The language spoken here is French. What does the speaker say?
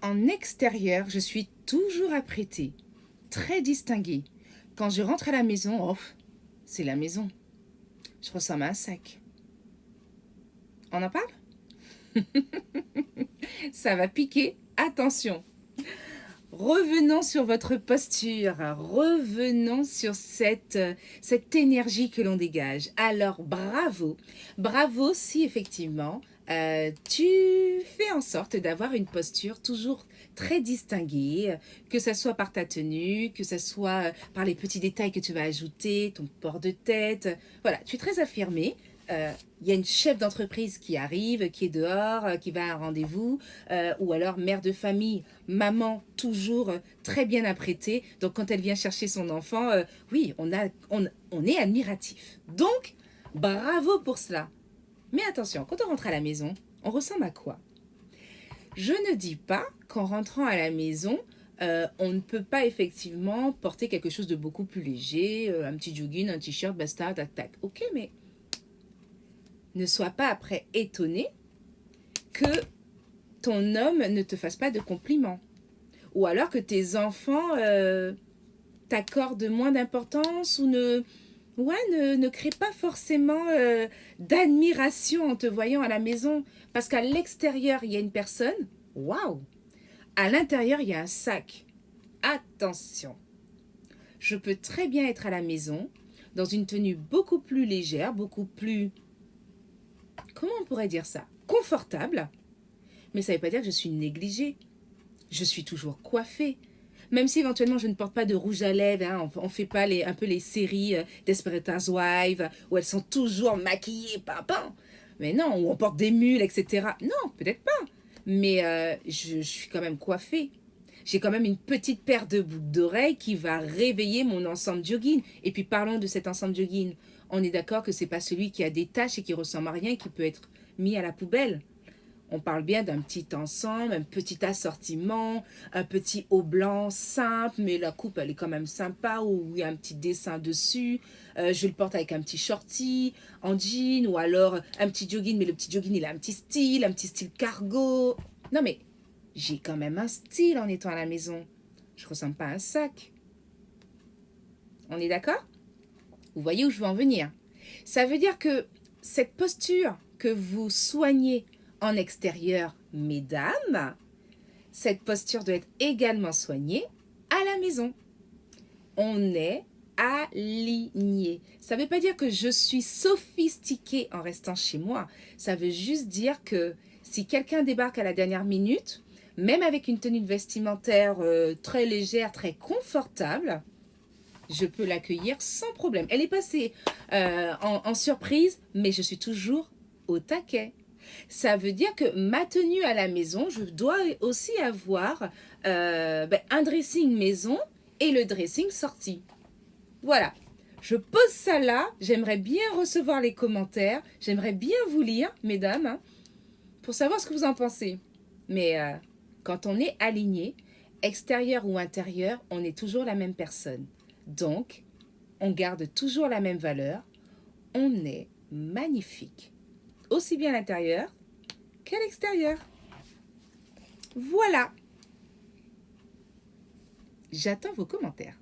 En extérieur, je suis toujours apprêtée, très distinguée. Quand je rentre à la maison, oh, c'est la maison. Je ressemble à un sac. On en parle? Ça va piquer. Attention. Revenons sur votre posture, revenons sur cette énergie que l'on dégage. Alors, bravo, bravo si effectivement tu fais en sorte d'avoir une posture toujours très distinguée, que ce soit par ta tenue, que ce soit par les petits détails que tu vas ajouter, ton port de tête. Voilà, tu es très affirmée. Il y a une chef d'entreprise qui arrive, qui est dehors, qui va à un rendez-vous, ou alors mère de famille, maman toujours très bien apprêtée. Donc quand elle vient chercher son enfant, oui, on est admiratif. Donc, bravo pour cela. Mais attention, quand on rentre à la maison, on ressemble à quoi? Je ne dis pas qu'en rentrant à la maison, on ne peut pas effectivement porter quelque chose de beaucoup plus léger, un petit jogging, un t-shirt, basta, tac, tac. Ok, mais ne sois pas après étonné que ton homme ne te fasse pas de compliments. Ou alors que tes enfants t'accordent moins d'importance ou ne créent pas forcément d'admiration en te voyant à la maison. Parce qu'à l'extérieur, il y a une personne. Waouh! À l'intérieur, il y a un sac. Attention! Je peux très bien être à la maison, dans une tenue beaucoup plus légère, beaucoup plus... Comment on pourrait dire ça? Confortable. Mais ça ne veut pas dire que je suis négligée. Je suis toujours coiffée. Même si éventuellement je ne porte pas de rouge à lèvres, hein, on ne fait pas un peu les séries Desperate Housewives où elles sont toujours maquillées, pam. Mais non, où on porte des mules, etc. Non, peut-être pas. Mais je suis quand même coiffée. J'ai quand même une petite paire de boucles d'oreilles qui va réveiller mon ensemble jogging. Et puis parlons de cet ensemble jogging. On est d'accord que c'est pas celui qui a des taches et qui ressemble à rien et qui peut être mis à la poubelle. On parle bien d'un petit ensemble, un petit assortiment, un petit haut blanc simple, mais la coupe elle est quand même sympa, où il y a un petit dessin dessus. Je le porte avec un petit shorty en jean, ou alors un petit jogging, mais le petit jogging il a un petit style cargo. Non mais j'ai quand même un style en étant à la maison. Je ressemble pas à un sac. On est d'accord? Vous voyez où je veux en venir? Ça veut dire que cette posture que vous soignez en extérieur, mesdames, cette posture doit être également soignée à la maison. On est aligné. Ça ne veut pas dire que je suis sophistiquée en restant chez moi. Ça veut juste dire que si quelqu'un débarque à la dernière minute, même avec une tenue vestimentaire très légère, très confortable, je peux l'accueillir sans problème. Elle est passée en surprise, mais je suis toujours au taquet. Ça veut dire que ma tenue à la maison, je dois aussi avoir un dressing maison et le dressing sorti. Voilà. Je pose ça là. J'aimerais bien recevoir les commentaires. J'aimerais bien vous lire, mesdames, hein, pour savoir ce que vous en pensez. Mais quand on est aligné, extérieur ou intérieur, on est toujours la même personne. Donc, on garde toujours la même valeur. On est magnifique. Aussi bien à l'intérieur qu'à l'extérieur. Voilà. J'attends vos commentaires.